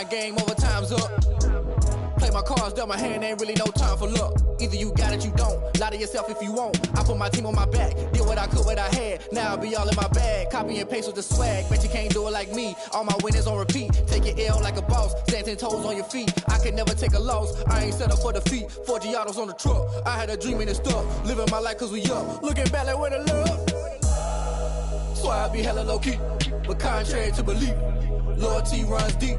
game over, time's up. Play my cards, dealt my hand, ain't really no time for luck. Either you got it, you don't. Lie to yourself if you won't. I put my team on my back, did what I could, what I had. Now I'll be all in my bag, copy and paste with the swag. Bet you can't do it like me, all my winners on repeat. Take your L like a boss, stand 10 toes on your feet. I can never take a loss, I ain't set up for defeat. 4 Giottos on the truck, I had a dream and it stuck. Living my life cause we up, looking back like where the love. So I be hella low key, but contrary to belief, loyalty runs deep.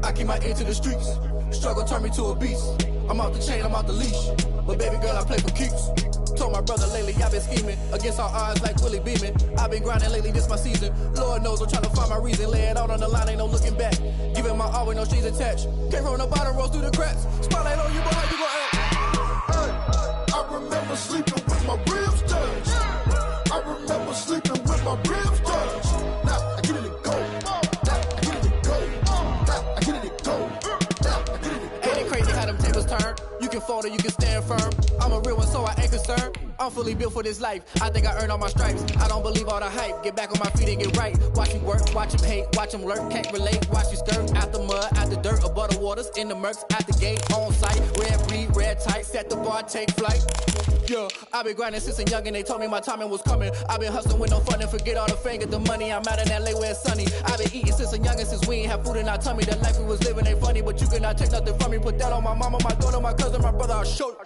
I keep my ear to the streets. Struggle turned me to a beast. I'm out the chain, I'm out the leash. But baby girl, I play for keeps. Told my brother lately, I've been scheming against all odds like Willie Beeman. I've been grinding lately, this my season. Lord knows I'm trying to find my reason. Lay it out on the line, ain't no looking back. Giving my all with no strings attached. Came from the bottom, rose through the cracks. Spotlight on you, but how you gon' act? Hey, I remember sleeping with my ribs touched. I remember sleeping with my ribs touched. Now I get it to go. Now I get it to go. Now I get it to go. Ain't it crazy how them tables turn? You can fold or you can stand firm. I'm a real one, so I ain't concerned. I'm fully built for this life. I think I earned all my stripes. I don't believe all the hype. Get back on my feet and get right. Watch you work, watch him hate, watch him lurk. Can't relate, watch you skirt. Out the mud, out the dirt, above the waters, in the murks, out the gate, on site. Red breed, red tight, set the bar, take flight. Yeah, I been grinding since a youngin'. They told me my timing was coming. I been hustling with no fun and forget all the fame, get the money. I'm out in LA where it's sunny. I been eating since a youngin', since we ain't have food in our tummy. The life we was living ain't funny, but you cannot take nothing from me. Put that on my mama, my daughter, my cousin, my brother. I'll show you.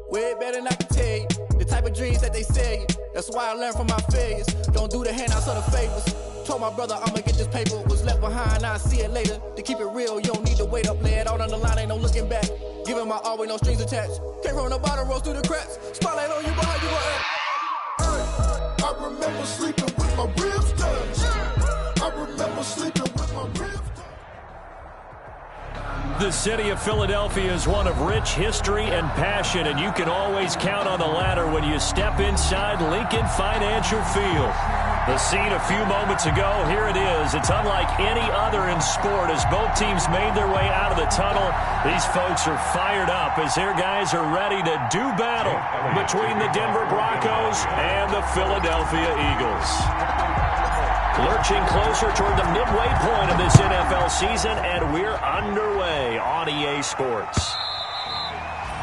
Way better than I can tell you. The type of dreams that they sell you. That's why I learned from my failures. Don't do the handouts or the favors. Told my brother I'ma get this paper. Was left behind, I'll see it later. To keep it real, you don't need to wait up. Lay it out on the line, ain't no looking back. Giving my all with no strings attached. Came from the bottom, rose through the cracks. Spotlight on you, but how you gon' act? Hey, I remember sleeping with my ribs touched. I remember sleeping with my ribs touched. The city of Philadelphia is one of rich history and passion, and you can always count on the ladder when you step inside Lincoln Financial Field. The scene a few moments ago, here it is. It's unlike any other in sport as both teams made their way out of the tunnel. These folks are fired up as their guys are ready to do battle between the Denver Broncos and the Philadelphia Eagles. Lurching closer toward the midway point of this NFL season, and we're underway on EA Sports.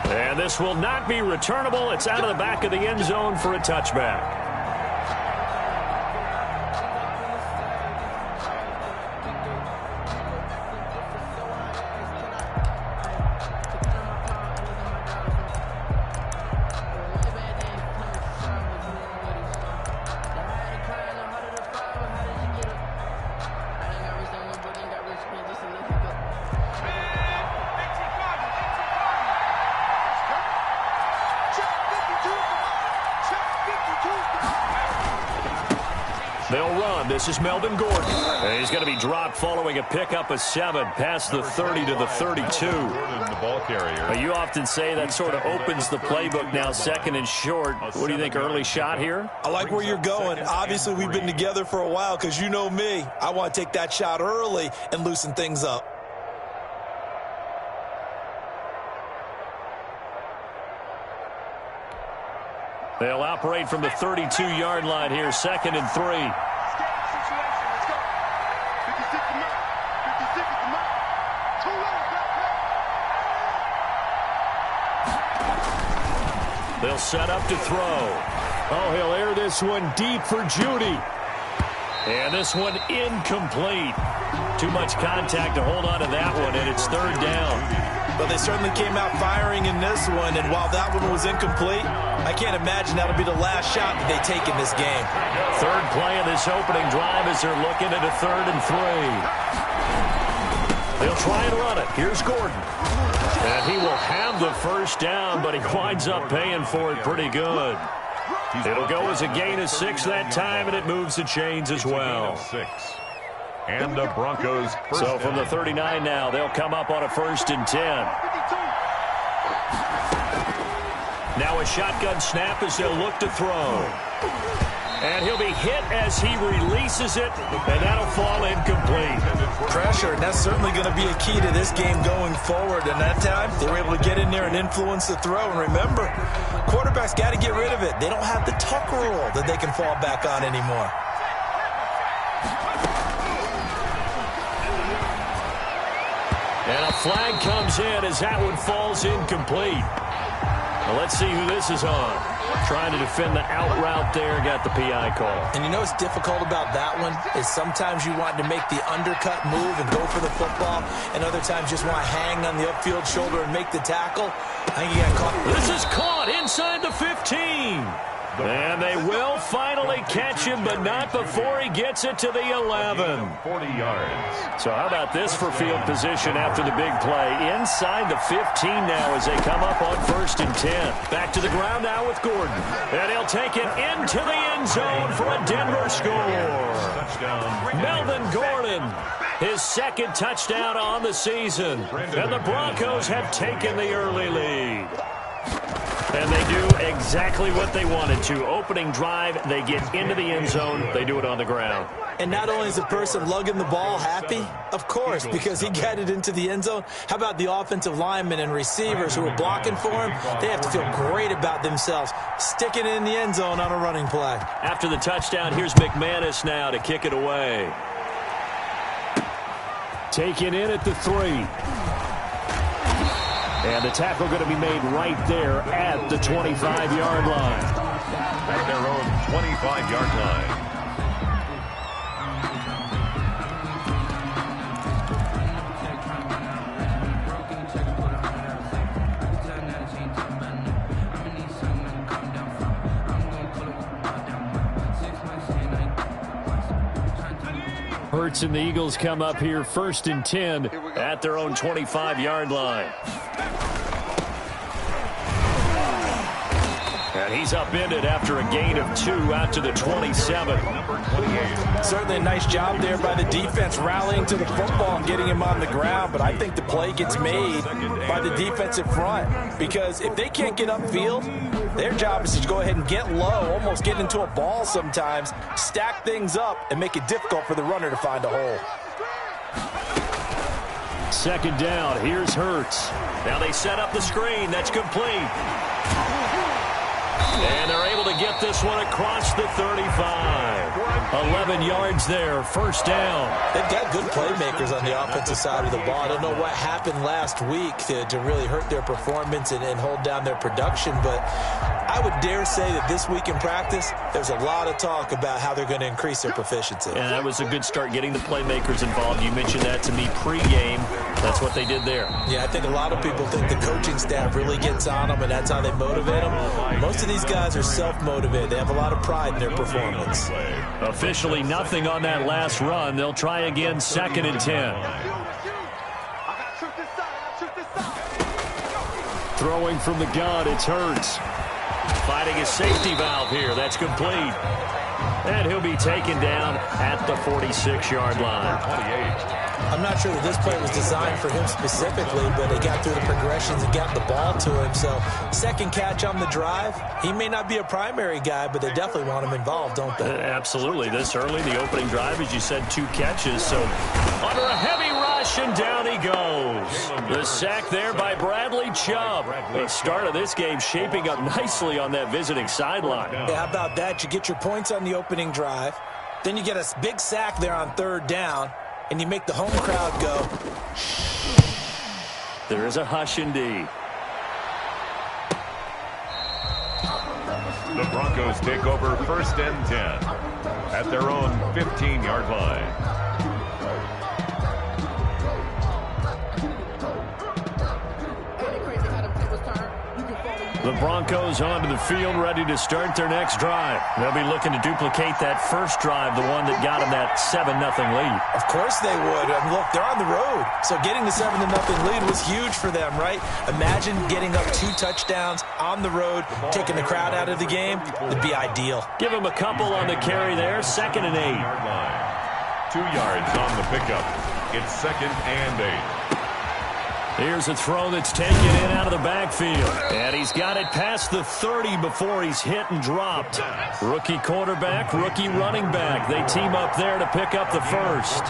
And this will not be returnable. It's out of the back of the end zone for a touchback. They'll run. This is Melvin Gordon. And he's going to be dropped following a pickup of 7 past the 30 to the 32. The ball carrier. You often say that sort of opens the playbook now, second and short. What do you think, early shot here? I like where you're going. Obviously, we've been together for a while because you know me. I want to take that shot early and loosen things up. They'll operate from the 32-yard line here, second and 3. They'll set up to throw. Oh, he'll air this one deep for Judy. And this one incomplete. Too much contact to hold on to that one, and it's third down. But they certainly came out firing in this one, and while that one was incomplete, I can't imagine that'll be the last shot that they take in this game. Third play of this opening drive as they're looking at a 3rd and 3. They'll try and run it. Here's Gordon. And he will have the first down, but he winds up paying for it pretty good. It'll go as a gain of 6 that time, and it moves the chains as well. And the Broncos first. So from the 39 now, they'll come up on a 1st and 10. Now a shotgun snap as they'll look to throw. And he'll be hit as he releases it, and that'll fall incomplete. Pressure, and that's certainly going to be a key to this game going forward. And that time, they were able to get in there and influence the throw. And remember, quarterbacks got to get rid of it. They don't have the tuck rule that they can fall back on anymore. And a flag comes in as that one falls incomplete. Well, let's see who this is on. Trying to defend the out route there, got the PI call. And you know what's difficult about that one is sometimes you want to make the undercut move and go for the football, and other times just want to hang on the upfield shoulder and make the tackle. I think he got caught. This is caught inside the 15. And they will finally catch him, but not before he gets it to the 11. 40 yards. So how about this for field position after the big play? Inside the 15 now as they come up on 1st and 10. Back to the ground now with Gordon. And he'll take it into the end zone for a Denver score. Touchdown. Melvin Gordon, his 2nd touchdown on the season. And the Broncos have taken the early lead. And they do exactly what they wanted to. Opening drive, they get into the end zone. They do it on the ground. And not only is the person lugging the ball happy, of course, because he got it into the end zone. How about the offensive linemen and receivers who are blocking for him? They have to feel great about themselves, sticking it in the end zone on a running play. After the touchdown, here's McManus now to kick it away. Taken in at the 3. And the tackle going to be made right there at the 25-yard line. At their own 25-yard line. Hurts and the Eagles come up here 1st and 10 at their own 25-yard line. And he's upended after a gain of 2 out to the 27. Certainly a nice job there by the defense rallying to the football and getting him on the ground, but I think the play gets made by the defensive front, because if they can't get upfield, their job is to go ahead and get low, almost get into a ball sometimes, stack things up, and make it difficult for the runner to find a hole. 2nd down, here's Hurts. Now they set up the screen, that's complete. And they're able to get this one across the 35. 11 yards there, 1st down. They've got good playmakers on the offensive side of the ball. I don't know what happened last week to really hurt their performance and hold down their production, but I would dare say that this week in practice, there's a lot of talk about how they're going to increase their proficiency. And that was a good start, getting the playmakers involved. You mentioned that to me pregame. That's what they did there. Yeah, I think a lot of people think the coaching staff really gets on them, and that's how they motivate them. Most of these guys are self-motivated. They have a lot of pride in their performance. Officially nothing on that last run. They'll try again, 2nd and 10. Throwing from the gun, it's Hurts. Fighting a safety valve here. That's complete. And he'll be taken down at the 46-yard line. 28. I'm not sure that this play was designed for him specifically, but they got through the progressions and got the ball to him. So 2nd catch on the drive. He may not be a primary guy, but they definitely want him involved, don't they? Absolutely. This early, the opening drive, as you said, 2 catches. So under a heavy rush, and down he goes. The sack there by Bradley Chubb. The start of this game shaping up nicely on that visiting sideline. Yeah, how about that? You get your points on the opening drive. Then you get a big sack there on 3rd down. And you make the home crowd go. There is a hush indeed. The Broncos take over 1st and 10 at their own 15-yard line. The Broncos onto the field, ready to start their next drive. They'll be looking to duplicate that first drive, the one that got them that 7-0 lead. Of course they would. Look, they're on the road. So getting the 7-0 lead was huge for them, right? Imagine getting up 2 touchdowns on the road, taking the crowd out of the game. It'd be ideal. Give them a couple on the carry there, 2nd and 8. 2 yards on the pickup. It's 2nd and 8. Here's a throw that's taken in out of the backfield. And he's got it past the 30 before he's hit and dropped. Rookie quarterback, rookie running back. They team up there to pick up the first.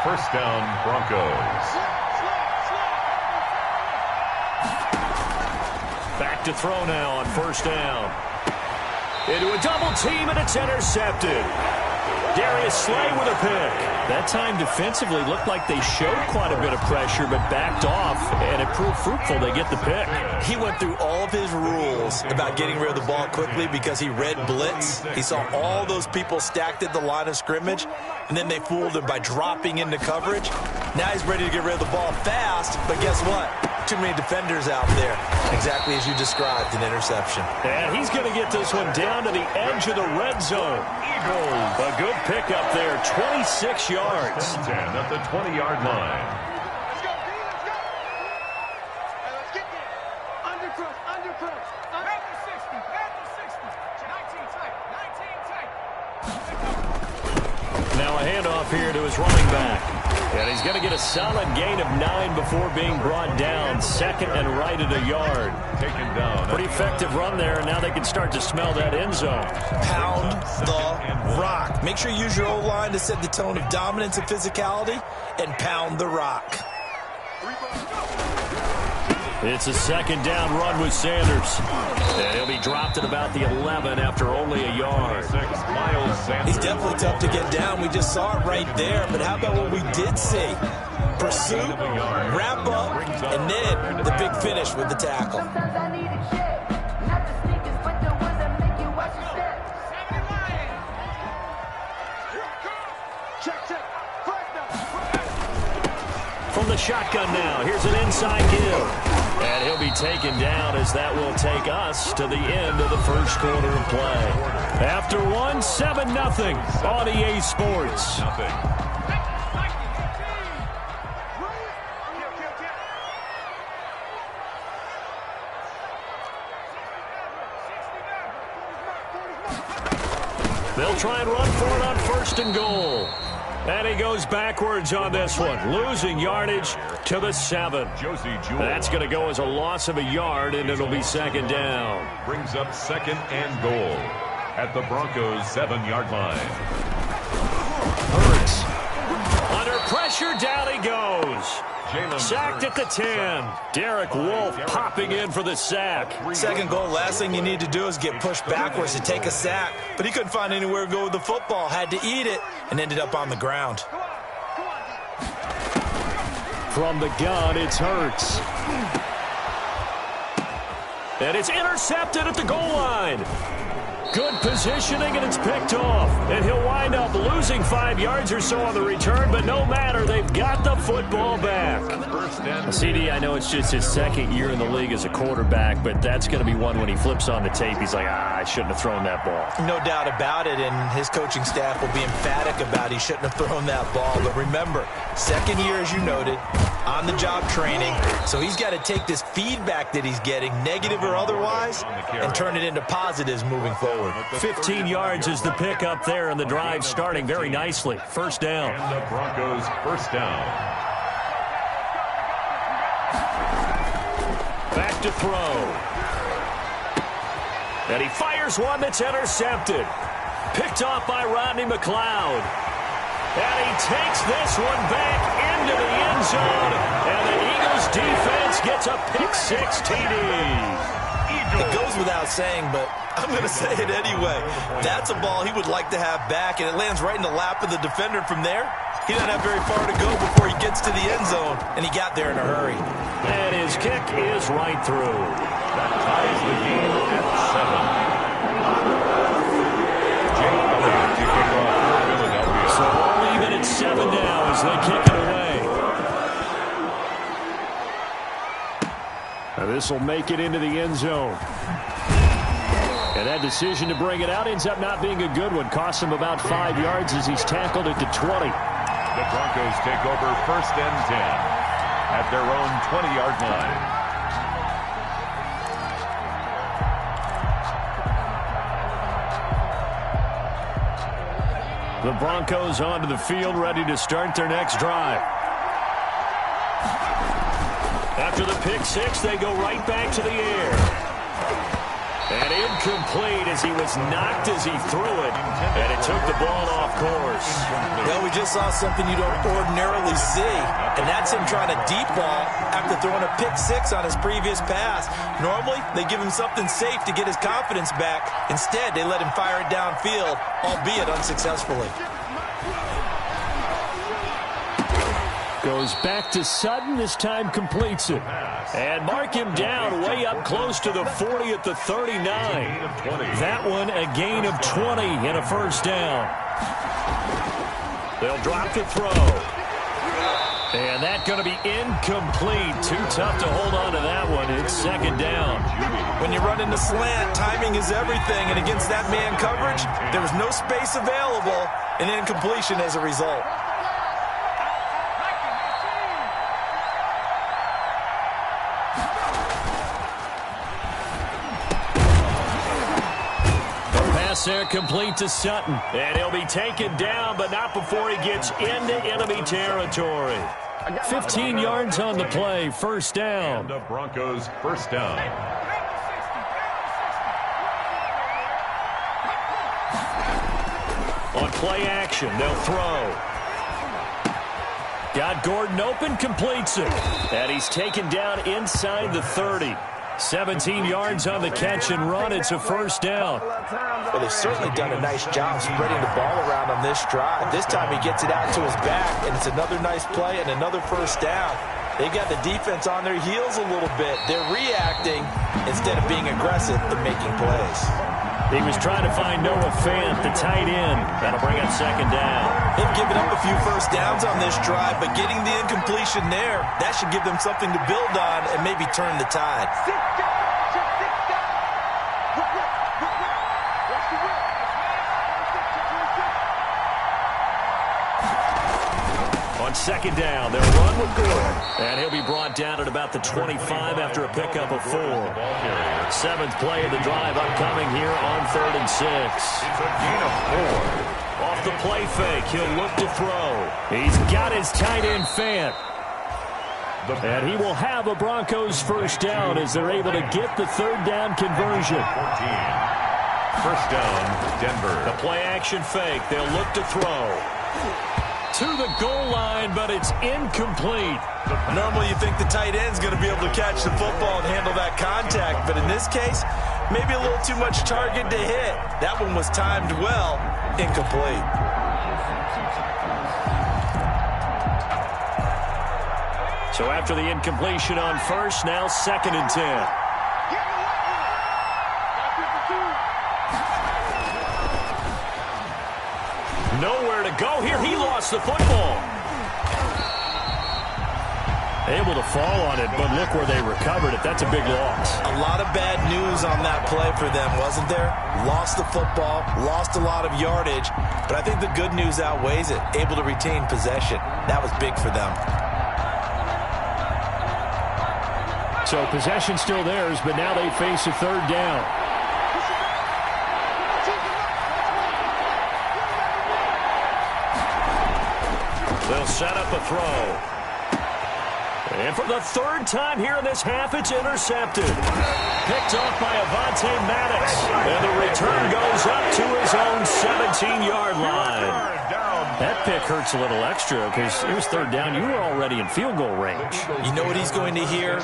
1st down, Broncos. Back to throw now on 1st down. Into a double team, and it's intercepted. Darius Slay with a pick. That time defensively looked like they showed quite a bit of pressure but backed off, and it proved fruitful. They get the pick. He went through all of his rules about getting rid of the ball quickly because he read blitz. He saw all those people stacked at the line of scrimmage, and then they fooled him by dropping into coverage. Now he's ready to get rid of the ball fast, but guess what? Too many defenders out there. Exactly as you described, an interception. And he's going to get this one down to the edge of the red zone. Eagles, a good pick up there, 26 yards. 10 at the 20-yard line. Let's go, D, let's go. Hey, let's get there. Undercross, undercross. Back to 60, back to 60. 19 tight, 19 tight. Now a handoff here to his running back. And he's going to get a solid gain of 9 before being brought down. Second and right at a yard. Taken down. Pretty effective run there, and now they can start to smell that end zone. Pound the rock. Make sure you use your O-line to set the tone of dominance and physicality, and pound the rock. It's a second down run with Sanders. And he'll be dropped at about the 11 after only a yard. He's definitely tough to get down. We just saw it right there. But how about what we did see? Pursuit, wrap up, and then the big finish with the tackle. From the shotgun now, here's an inside give. And he'll be taken down as that will take us to the end of the first quarter of play. After one, 7-0 on EA Sports. They'll try and run for it on first and goal. And he goes backwards on this one, losing yardage to the 7. That's going to go as a loss of a yard, and it'll be second down. Brings up second and goal at the Broncos' 7-yard line. Hurts. Under pressure, down he goes. Sacked at the 10. Derek Wolfe popping in for the sack. Second goal, last thing you need to do is get pushed backwards to take a sack. But he couldn't find anywhere to go with the football. Had to eat it and ended up on the ground. From the gun, it's Hurts. And it's intercepted at the goal line. Good positioning, and it's picked off. And he'll wind up losing 5 yards or so on the return, but no matter, they've got the football back. CD, I know it's just his second year in the league as a quarterback, but that's going to be one when he flips on the tape. He's like, I shouldn't have thrown that ball. No doubt about it, and his coaching staff will be emphatic about he shouldn't have thrown that ball. But remember, second year, as you noted, on-the-job training, so he's got to take this feedback that he's getting, negative or otherwise, and turn it into positives moving forward. 15 yards is the pick up there, and the drive starting very nicely. First down. And the Broncos first down. Back to throw. And he fires one that's intercepted. Picked off by Rodney McLeod. And he takes this one back into the end zone. And the Eagles defense gets a pick-6 TD. It goes without saying, but I'm going to say it anyway. That's a ball he would like to have back, and it lands right in the lap of the defender from there. He doesn't have very far to go before he gets to the end zone, and he got there in a hurry. And his kick is right through. That ties the game at 7. Jake Elliott to kick off for Philadelphia. So all even at 7 now as they kick it away. Now this will make it into the end zone. And that decision to bring it out ends up not being a good one. Costs him about 5 yards as he's tackled at the 20. The Broncos take over first and 10 at their own 20-yard line. The Broncos onto the field, ready to start their next drive. After the pick-6, they go right back to the air. And incomplete as he was knocked as he threw it. And it took the ball off course. Well, we just saw something you don't ordinarily see. And that's him trying to deep ball after throwing a pick-6 on his previous pass. Normally, they give him something safe to get his confidence back. Instead, they let him fire it downfield, albeit unsuccessfully. Goes back to Sutton, this time completes it. And mark him down way up close to the 40 at the 39. That one a gain of 20 and a first down. They'll drop to throw. And that's going to be incomplete. Too tough to hold on to that one. It's second down. When you run into slant, timing is everything. And against that man coverage, there was no space available. An incompletion as a result. There complete to Sutton, and he'll be taken down, but not before he gets into enemy territory. 15 yards on the play, first down. And the Broncos first down. On play action, they'll throw. Got Gordon open, completes it, and he's taken down inside the 30. 17 yards on the catch and run. It's a first down. Well, they've certainly done a nice job spreading the ball around on this drive. This time he gets it out to his back, and it's another nice play and another first down. They've got the defense on their heels a little bit. They're reacting instead of being aggressive and making plays. He was trying to find Noah Fant, the tight end. That'll bring up second down. They've given up a few first downs on this drive, but getting the incompletion there, that should give them something to build on and maybe turn the tide. On second down, they'll run with Gordon. And he'll be brought down at about the 25 after a pickup of 4. Seventh play of the drive upcoming here on 3rd and 6. It's a gain of 4. Off the play fake, he'll look to throw. He's got his tight end Fant. And he will have a Broncos first down as they're able to get the third down conversion. 14. First down, Denver. The play action fake, they'll look to throw. To the goal line, but it's incomplete. Normally you think the tight end's going to be able to catch the football and handle that contact, but in this case, maybe a little too much target to hit. That one was timed well, incomplete. So after the incompletion on first, now 2nd and 10. Nowhere to go here. He lost the football. Able to fall on it, but look where they recovered it. That's a big loss. A lot of bad news on that play for them, wasn't there? Lost the football, lost a lot of yardage, but I think the good news outweighs it. Able to retain possession. That was big for them. So possession still theirs, but now they face a third down. They'll set up a throw. And for the third time here in this half, it's intercepted. Picked off by Avonte Maddox. And the return goes up to his own 17-yard line. That pick hurts a little extra because it was third down. You were already in field goal range. You know what he's going to hear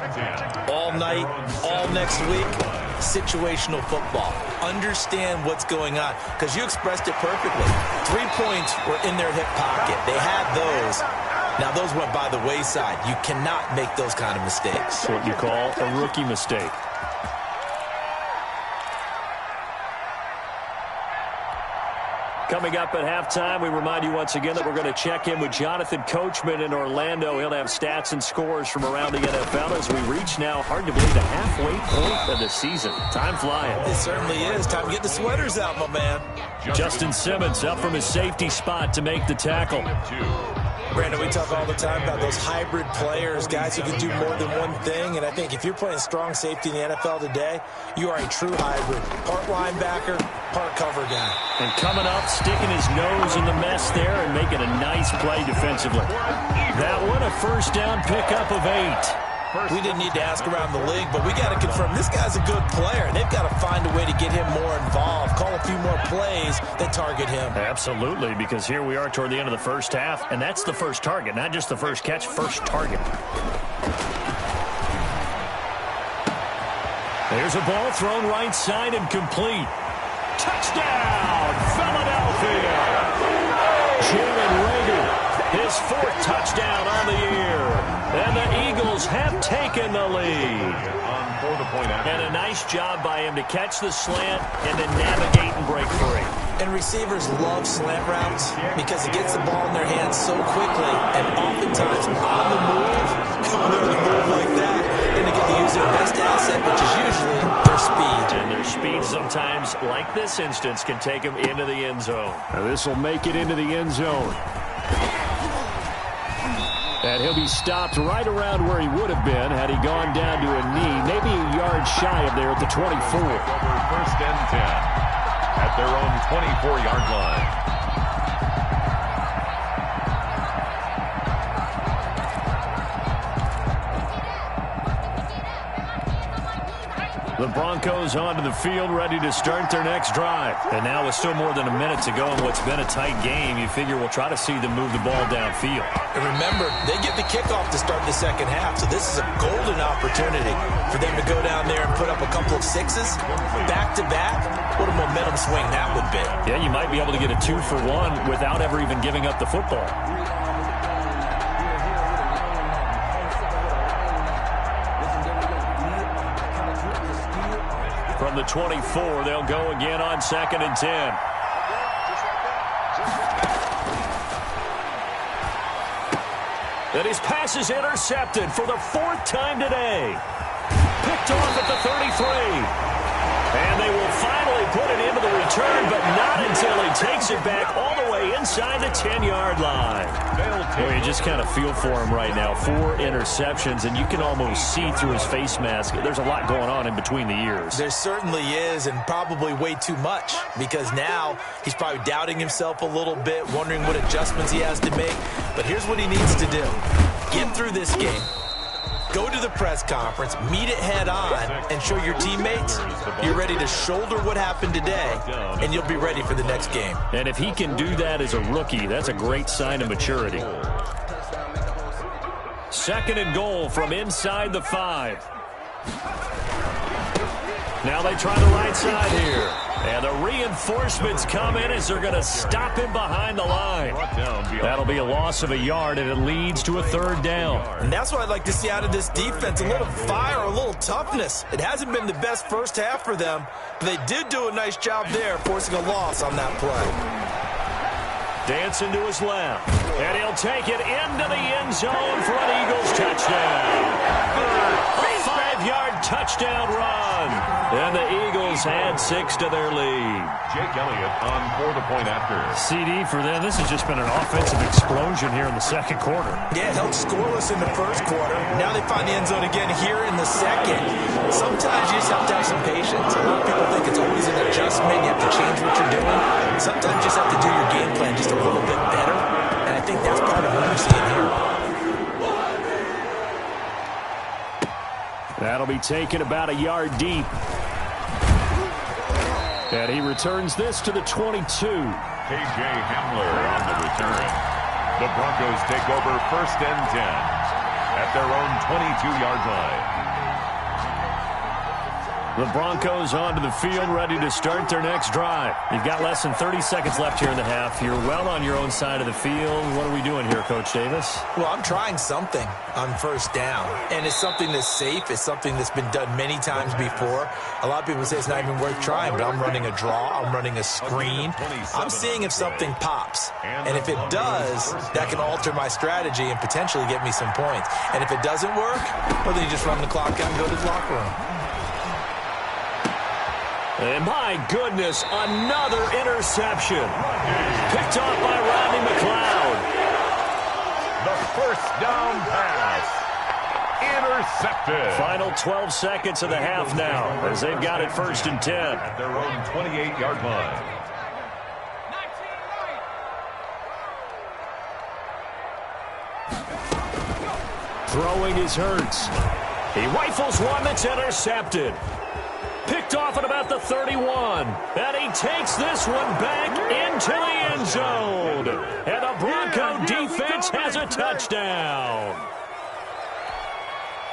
all night, all next week? Situational football. Understand what's going on, because you expressed it perfectly. 3 points were in their hip pocket. They had those. Now those went by the wayside. You cannot make those kind of mistakes. What you call a rookie mistake. Coming up at halftime, we remind you once again that we're going to check in with Jonathan Coachman in Orlando. He'll have stats and scores from around the NFL as we reach now, hard to believe, the halfway point of the season. Time flying. It certainly is. Time to get the sweaters out, my man. Justin Simmons up from his safety spot to make the tackle. Brandon, we talk all the time about those hybrid players, guys who can do more than one thing, and I think if you're playing strong safety in the NFL today, you are a true hybrid. Part linebacker, part cover guy. And coming up, sticking his nose in the mess there and making a nice play defensively. That one, a first down pickup of 8. We didn't need to ask around the league, but we got to confirm this guy's a good player. They've got to find a way to get him more involved, call a few more plays that target him. Absolutely, because here we are toward the end of the first half, and that's the first target, not just the first catch, first target. There's a ball thrown right side and complete. Touchdown, Philadelphia! Jalen Reagor, his fourth touchdown on the year. And the Eagles have taken the lead. And a nice job by him to catch the slant and then navigate and break free. And receivers love slant routes because it gets the ball in their hands so quickly and oftentimes on the move, coming on the move like that, then they get to use their best asset, which is usually their speed. And their speed sometimes, like this instance, can take them into the end zone. Now this will make it into the end zone. And he'll be stopped right around where he would have been had he gone down to a knee, maybe a yard shy of there at the 24. First and 10 at their own 24-yard line. The Broncos onto the field, ready to start their next drive. And now with still more than a minute to go in what's been a tight game, you figure we'll try to see them move the ball downfield. And remember, they get the kickoff to start the second half, so this is a golden opportunity for them to go down there and put up a couple of sixes back-to-back. What a momentum swing that would be. Yeah, you might be able to get a 2-for-1 without ever even giving up the football. From the 24, they'll go again on 2nd and 10. And his pass is intercepted for the 4th time today. Picked off at the 33. And they will finally put it into the return, but not until he takes it back all the way inside the 10-yard line. Well, you just kind of feel for him right now. 4 interceptions, and you can almost see through his face mask. There's a lot going on in between the ears. There certainly is, and probably way too much, because now he's probably doubting himself a little bit, wondering what adjustments he has to make. But here's what he needs to do. Get through this game. Go to the press conference, meet it head on, and show your teammates you're ready to shoulder what happened today, and you'll be ready for the next game. And if he can do that as a rookie, that's a great sign of maturity. 2nd and goal from inside the 5. Now they try the right side here. And the reinforcements come in as they're going to stop him behind the line. That'll be a loss of a yard, and it leads to a 3rd down. And that's what I'd like to see out of this defense, a little fire, a little toughness. It hasn't been the best first half for them, but they did do a nice job there, forcing a loss on that play. Dancing to his left, and he'll take it into the end zone for an Eagles touchdown. A 5-yard touchdown run. And the Eagles add 6 to their lead. Jake Elliott on for the point after. CD for them. This has just been an offensive explosion here in the second quarter. Yeah, held scoreless in the first quarter. Now they find the end zone again here in the second. Sometimes you just have to have some patience. A lot of people think it's always an adjustment. You have to change what you're doing. Sometimes you just have to do your game plan just a little bit better. And I think that's part of what we're seeing here. That'll be taken about a yard deep. And he returns this to the 22. K.J. Hamler on the return. The Broncos take over 1st and 10 at their own 22-yard line. The Broncos onto the field, ready to start their next drive. You've got less than 30 seconds left here in the half. You're well on your own side of the field. What are we doing here, Coach Davis? Well, I'm trying something on 1st down, and it's something that's safe. It's something that's been done many times before. A lot of people say it's not even worth trying, but I'm running a draw. I'm running a screen. I'm seeing if something pops, and if it does, that can alter my strategy and potentially get me some points. And if it doesn't work, well, then you just run the clock out and go to the locker room. And my goodness, another interception. Picked off by Rodney McLeod. The 1st down pass. Intercepted. Final 12 seconds of the half now as they've got it 1st and 10. At their own 28-yard line. Throwing is Hurts. He rifles one that's intercepted. Picked off at about the 31. And he takes this one back into the end zone. And the Bronco defense has a touchdown.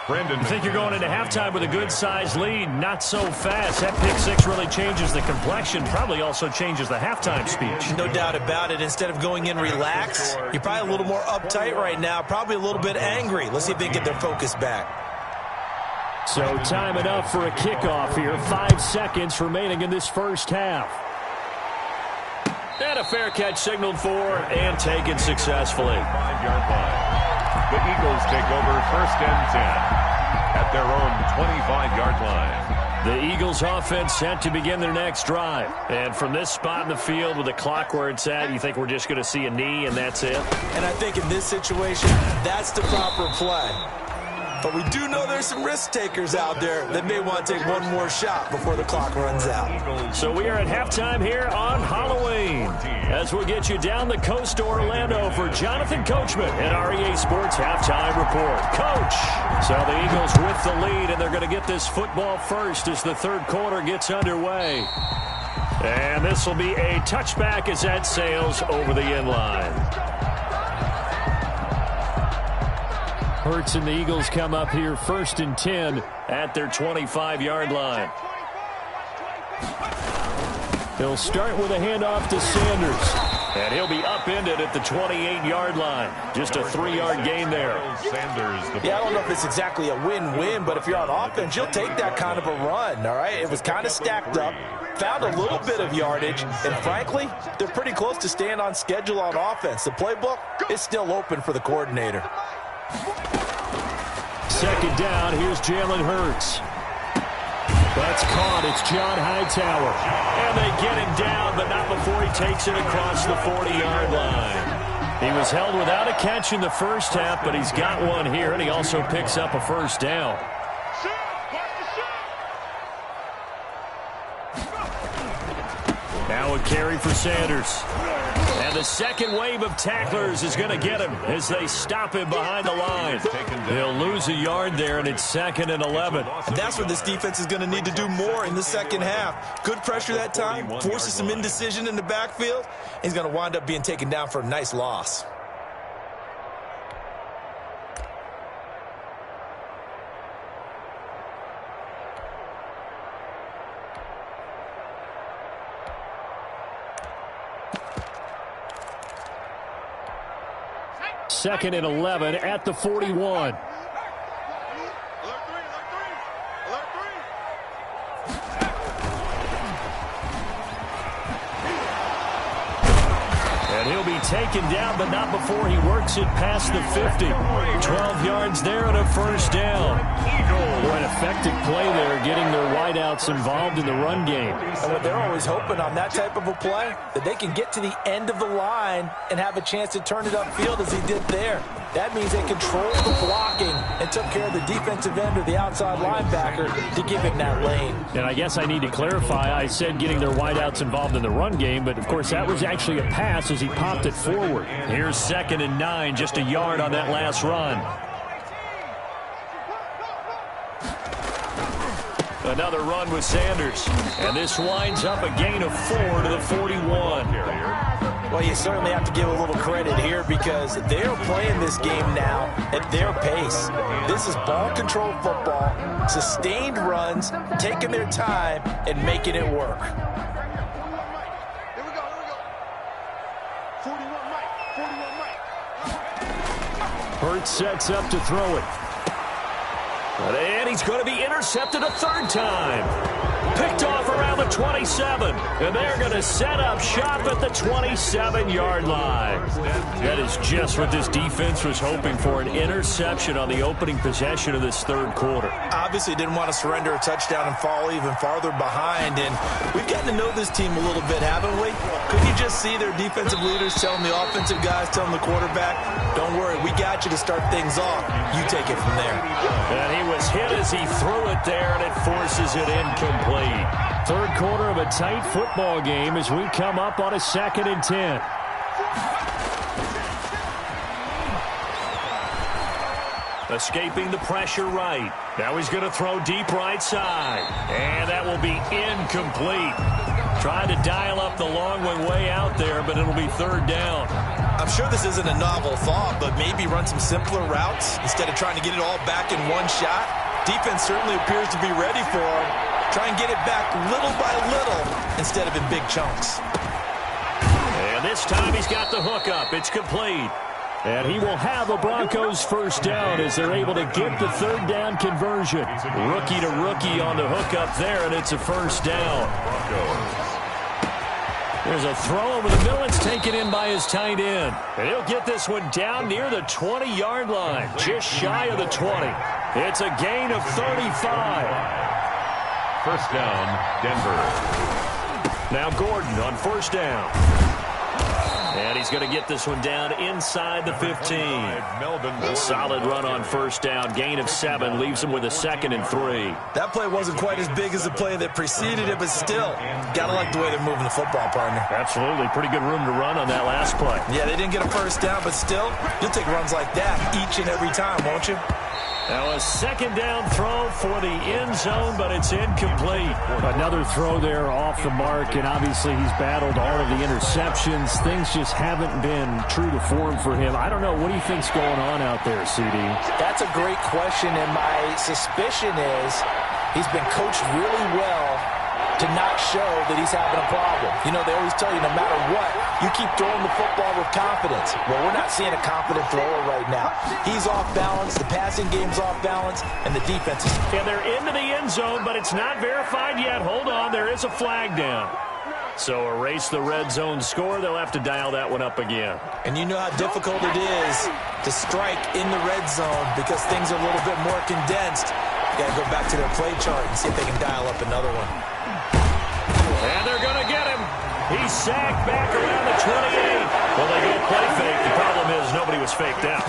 You think you're going into halftime with a good-sized lead? Not so fast. That pick six really changes the complexion, probably also changes the halftime speech. No doubt about it. Instead of going in relaxed, you're probably a little more uptight right now, probably a little bit angry. Let's see if they can get their focus back. So time enough for a kickoff here. 5 seconds remaining in this first half. And a fair catch signaled for and taken successfully. 5-yard line. The Eagles take over first and 10 at their own 25-yard line. The Eagles offense set to begin their next drive. And from this spot in the field with the clock where it's at, you think we're just going to see a knee and that's it? And I think in this situation, that's the proper play. But we do know there's some risk takers out there that may want to take one more shot before the clock runs out. So we are at halftime here on Halloween as we'll get you down the coast to Orlando for Jonathan Coachman at REA Sports Halftime Report. Coach! So the Eagles with the lead, and they're going to get this football first as the third quarter gets underway. And this will be a touchback as that sails over the end line. Hurts and the Eagles come up here first and 10 at their 25-yard line. They'll start with a handoff to Sanders. And he'll be upended at the 28-yard line. Just a 3-yard gain there. Sanders. Yeah, I don't know if it's exactly a win-win, but if you're on offense, you'll take that kind of a run, all right? It was kind of stacked up, found a little bit of yardage, and frankly, they're pretty close to staying on schedule on offense. The playbook is still open for the coordinator. Second down, here's Jalen Hurts. That's caught. It's John Hightower. And they get him down, but not before he takes it across the 40-yard line. He was held without a catch in the first half, but he's got one here, and he also picks up a first down. Now a carry for Sanders. And the second wave of tacklers is going to get him as they stop him behind the line. They'll lose a yard there, and it's 2nd and 11. And that's where this defense is going to need to do more in the second half. Good pressure that time, forces some indecision in the backfield. He's going to wind up being taken down for a nice loss. Second and 11 at the 41. And he'll be taken down, but not before he works it past the 50. 12 yards there and a first down. Boy, an effective play there, getting their wideouts involved in the run game. And what they're always hoping on that type of a play, that they can get to the end of the line and have a chance to turn it upfield as he did there. That means they controlled the blocking and took care of the defensive end or the outside linebacker to give him that lane. And I guess I need to clarify, I said getting their wideouts involved in the run game, but of course that was actually a pass as he popped it forward. Here's 2nd and 9, just a yard on that last run. Another run with Sanders. And this winds up a gain of 4 to the 41. Well, you certainly have to give a little credit here because they're playing this game now at their pace. This is ball control football, sustained runs, taking their time and making it work. Here we go. 41 Mike. Hurts sets up to throw it. And he's going to be intercepted a third time. Picked off around the 27. And they're going to set up shop at the 27-yard line. That is just what this defense was hoping for, an interception on the opening possession of this third quarter. Obviously didn't want to surrender a touchdown and fall even farther behind. And we've gotten to know this team a little bit, haven't we? Couldn't you just see their defensive leaders telling the offensive guys, telling the quarterback, don't worry, we got you to start things off. You take it from there. And he was hit as he threw it there, and it forces it incomplete. Third quarter of a tight football game as we come up on a 2nd and 10. Escaping the pressure right. Now he's going to throw deep right side. And that will be incomplete. Trying to dial up the long one way out there, but it'll be third down. I'm sure this isn't a novel thought, but maybe run some simpler routes instead of trying to get it all back in one shot. Defense certainly appears to be ready for him. Try and get it back little by little instead of in big chunks. And this time he's got the hook up. It's complete. And he will have a Broncos first down as they're able to get the third down conversion. Rookie to rookie on the hook up there, and it's a first down. There's a throw over the middle. It's taken in by his tight end. And he'll get this one down near the 20-yard line, just shy of the 20. It's a gain of 35. First down, Denver. Now Gordon on first down. And he's going to get this one down inside the 15. A solid run on first down. Gain of 7 leaves him with a 2nd and 3. That play wasn't quite as big as the play that preceded it, but still, got to like the way they're moving the football, partner. Absolutely. Pretty good room to run on that last play. Yeah, they didn't get a first down, but still, you'll take runs like that each and every time, won't you? Now a second down throw for the end zone, but it's incomplete. Another throw there off the mark, and obviously he's battled all of the interceptions. Things just haven't been true to form for him. I don't know. What do you think's going on out there, CD? That's a great question, and my suspicion is he's been coached really well to not show that he's having a problem. You know, they always tell you no matter what, you keep throwing the football with confidence. Well, we're not seeing a confident thrower right now. He's off balance, the passing game's off balance, and the defense is... And they're into the end zone, but it's not verified yet. Hold on, there is a flag down. So erase the red zone score. They'll have to dial that one up again. And you know how difficult it is to strike in the red zone because things are a little bit more condensed. You got to go back to their play chart and see if they can dial up another one. And they're going to get him. He's sacked back around the 28. Well, they go play fake. The problem is nobody was faked out.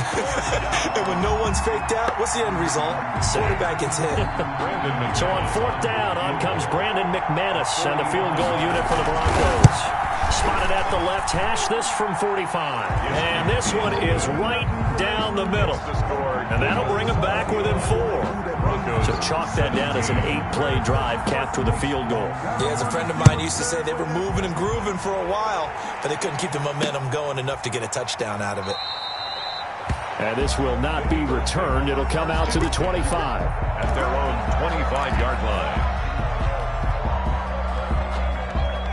And when no one's faked out, what's the end result? Quarterback gets hit. So on fourth down, on comes Brandon McManus and the field goal unit for the Broncos. Spotted at the left hash, this from 45. And this one is right down the middle. And that'll bring him back within 4. So chalk that down as an 8-play drive capped with a field goal. Yeah, as a friend of mine used to say, they were moving and grooving for a while, but they couldn't keep the momentum going enough to get a touchdown out of it. And this will not be returned. It'll come out to the 25. At their own 25-yard line.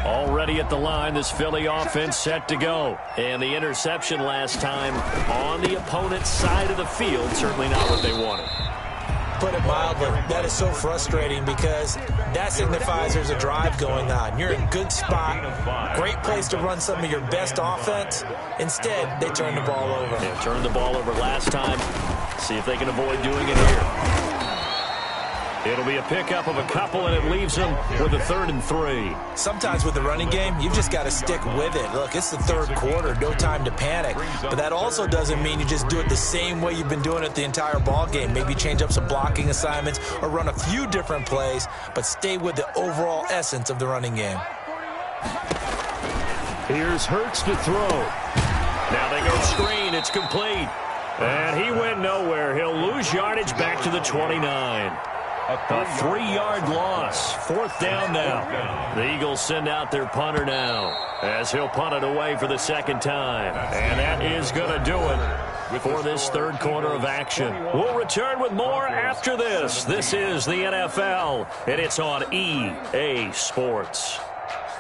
Already at the line, this Philly offense set to go. And the interception last time on the opponent's side of the field, certainly not what they wanted. Put it mildly, that is so frustrating because that signifies there's a drive going on. You're in a good spot, great place to run some of your best offense. Instead, they turn the ball over. They turned the ball over last time. See if they can avoid doing it here. It'll be a pickup of a couple, and it leaves them with a 3rd and 3. Sometimes with the running game, you've just got to stick with it. Look, it's the third quarter, no time to panic. But that also doesn't mean you just do it the same way you've been doing it the entire ball game. Maybe change up some blocking assignments or run a few different plays, but stay with the overall essence of the running game. Here's Hurts to throw. Now they go screen. It's complete. And he went nowhere. He'll lose yardage back to the 29. A 3-yard loss. 4th down now. The Eagles send out their punter now as he'll punt it away for the 2nd time. And that is going to do it for this third quarter of action. We'll return with more after this. This is the NFL, and it's on EA Sports.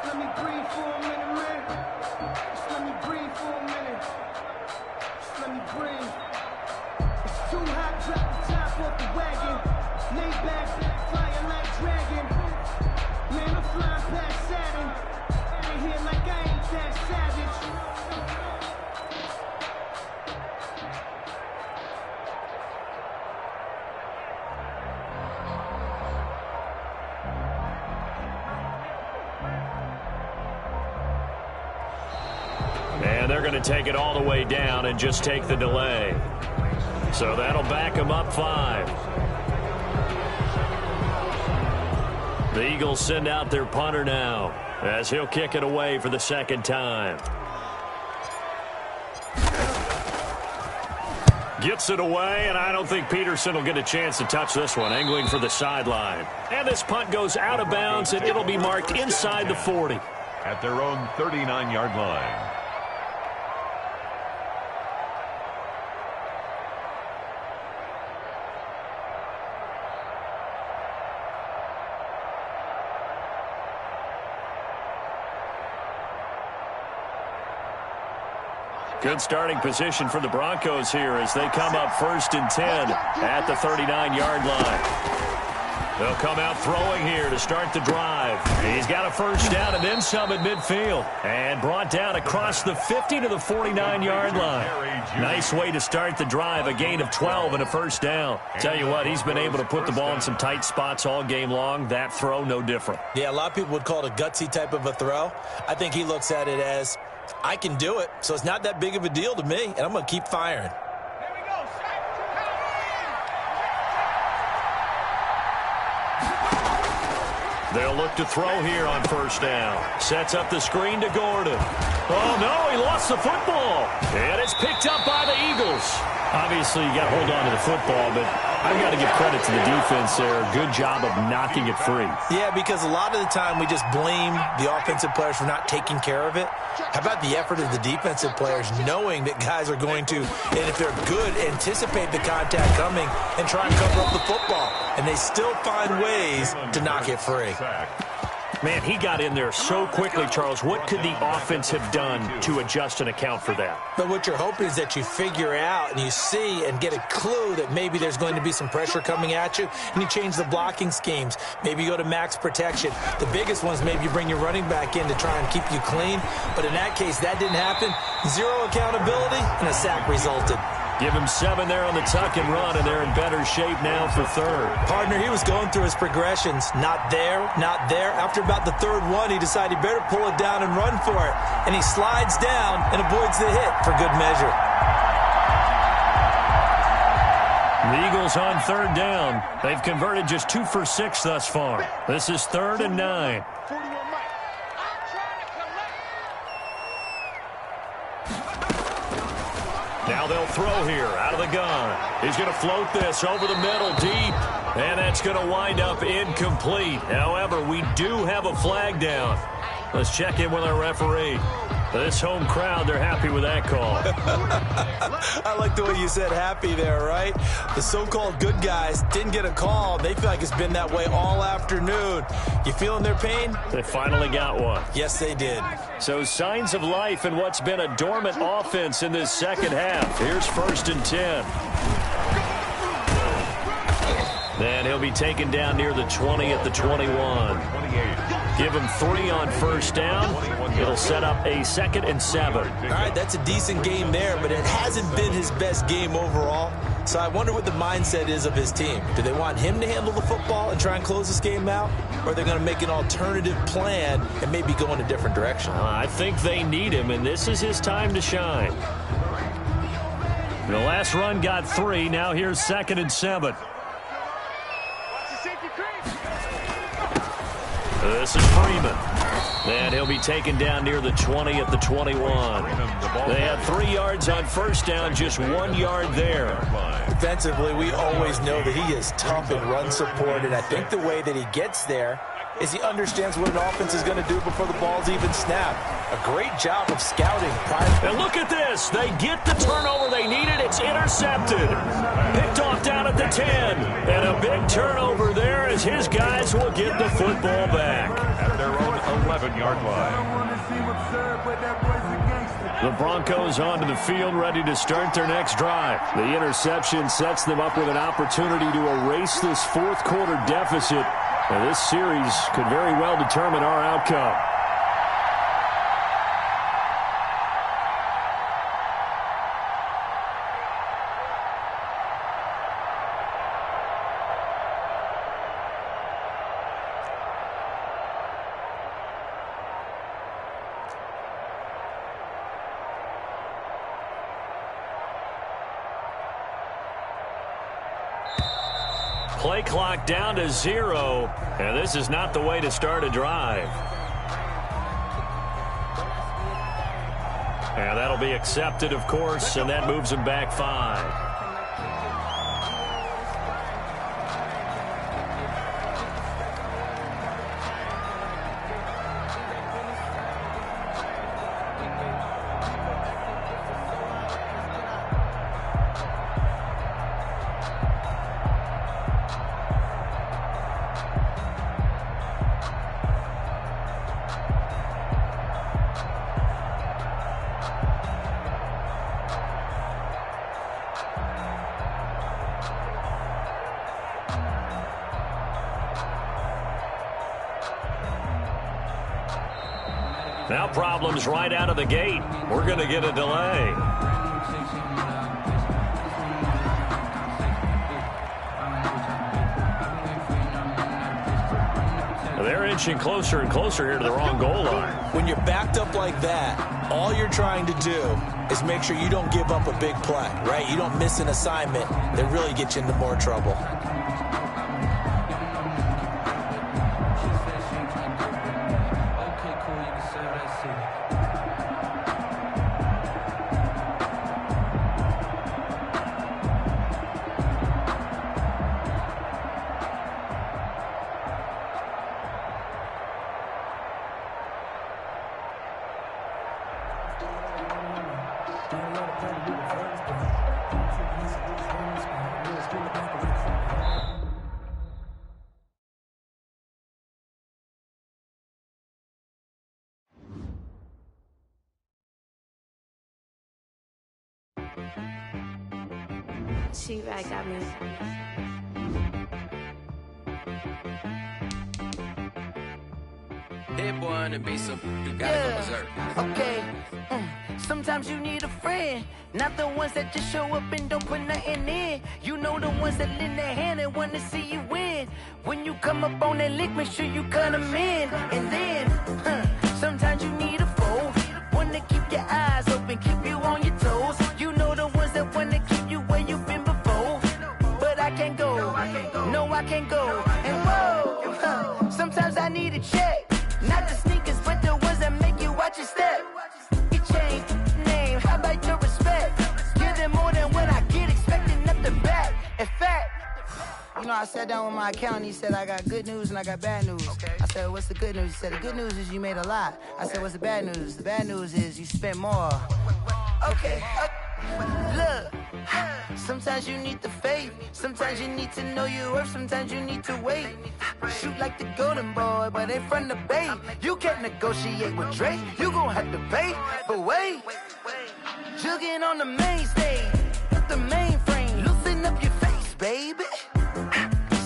Let me breathe for a minute, man. Just let me breathe for a minute. Just let me breathe. It's too hot, drop the top off the wagon. Lay back, flying like dragon. Man, I'm flying past Saturn. Out of here like I ain't that savage. And they're going to take it all the way down and just take the delay. So that'll back them up 5. The Eagles send out their punter now as he'll kick it away for the 2nd time. Gets it away, and I don't think Peterson will get a chance to touch this one, angling for the sideline. And this punt goes out of bounds, and it'll be marked inside the 40. At their own 39-yard line. Good starting position for the Broncos here as they come up 1st and 10 at the 39-yard line. They'll come out throwing here to start the drive. He's got a first down and then some at midfield. And brought down across the 50 to the 49-yard line. Nice way to start the drive, a gain of 12 and a first down. Tell you what, he's been able to put the ball in some tight spots all game long. That throw, no different. Yeah, a lot of people would call it a gutsy type of a throw. I think he looks at it as, I can do it, so it's not that big of a deal to me, and I'm going to keep firing. They'll look to throw here on first down. Sets up the screen to Gordon. Oh, no, he lost the football. And it's picked up by the Eagles. Obviously, you got to hold on to the football, but I've got to give credit to the defense there. Good job of knocking it free. Yeah, because a lot of the time we just blame the offensive players for not taking care of it. How about the effort of the defensive players knowing that guys are going to, and if they're good, anticipate the contact coming and try and cover up the football. And they still find ways to knock it free. Man, he got in there so quickly, Charles. What could the offense have done to adjust and account for that? But what you're hoping is that you figure out and you see and get a clue that maybe there's going to be some pressure coming at you, and you change the blocking schemes. Maybe you go to max protection. The biggest ones, maybe you bring your running back in to try and keep you clean. But in that case, that didn't happen. Zero accountability, and a sack resulted. Give him 7 there on the tuck and run, and they're in better shape now for third. Partner, he was going through his progressions. Not there, not there. After about the third one, he decided he better pull it down and run for it. And he slides down and avoids the hit for good measure. The Eagles on third down. They've converted just 2 for 6 thus far. This is 3rd and 9. Now they'll throw here out of the gun. He's going to float this over the middle deep, and that's going to wind up incomplete. However, we do have a flag down. Let's check in with our referee. This home crowd, they're happy with that call. I like the way you said happy there, right? The so-called good guys didn't get a call. They feel like it's been that way all afternoon. You feeling their pain? They finally got one. Yes, they did. So signs of life in what's been a dormant offense in this second half. Here's 1st and 10. Then he'll be taken down near the 20 at the 21. Give him 3 on first down. It'll set up a 2nd and 7. All right, that's a decent game there, but it hasn't been his best game overall. So I wonder what the mindset is of his team. Do they want him to handle the football and try and close this game out? Or are they going to make an alternative plan and maybe go in a different direction? I think they need him, and this is his time to shine. The last run got 3. Now here's 2nd and 7. This is Freeman. And he'll be taken down near the 20 at the 21. They had 3 yards on first down, just 1 yard there. Defensively, we always know that he is tough in run support, and I think the way that he gets there is he understands what an offense is going to do before the ball's even snapped. A great job of scouting. And look at this. They get the turnover they needed. It's intercepted. Picked off down at the 10. And a big turnover there as his guys will get the football back. At their own 11-yard line. The Broncos onto the field, ready to start their next drive. The interception sets them up with an opportunity to erase this fourth quarter deficit. And this series could very well determine our outcome. Play clock down to 0, and this is not the way to start a drive. And that'll be accepted, of course, and that moves them back 5. Now problems right out of the gate. We're going to get a delay. They're inching closer and closer here to the wrong goal line. When you're backed up like that, all you're trying to do is make sure you don't give up a big play, right? You don't miss an assignment that really gets you into more trouble. She right got me. Hit one and be some. You gotta go berserk. Okay. Sometimes you need a friend, not the ones that just show up and don't put nothing in. You know the ones that lend their hand and want to see you win. When you come up on that lick, make sure you cut them in. And then, sometimes you need a foe, one to keep your eyes open, keep you on your toes. You know the ones that want to keep you where you've been before. But I can't go, no I can't go. And whoa, sometimes I need a check, not the sneakers, but the ones that make you watch your step. Change name, how about your respect? Give them more than what I get, expecting nothing back. In fact, you know, I sat down with my accountant, he said, I got good news and I got bad news. I said, what's the good news? He said, the good news is you made a lot. I said, what's the bad news? The bad news is you spent more. Okay. Look, sometimes you need the faith, sometimes you need to know your worth, sometimes you need to wait. Shoot like the golden boy, but ain't from the bay. You can't negotiate with Drake, you gon' have to pay. But wait, jugging on the main stage, the mainframe, loosen up your face, baby.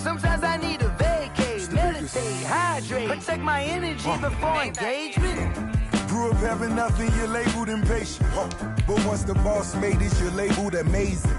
Sometimes I need a vacate, meditate, hydrate, protect my energy before engagement. Grew up having nothing, you're labeled impatient. But once the boss made it, you're labeled amazing.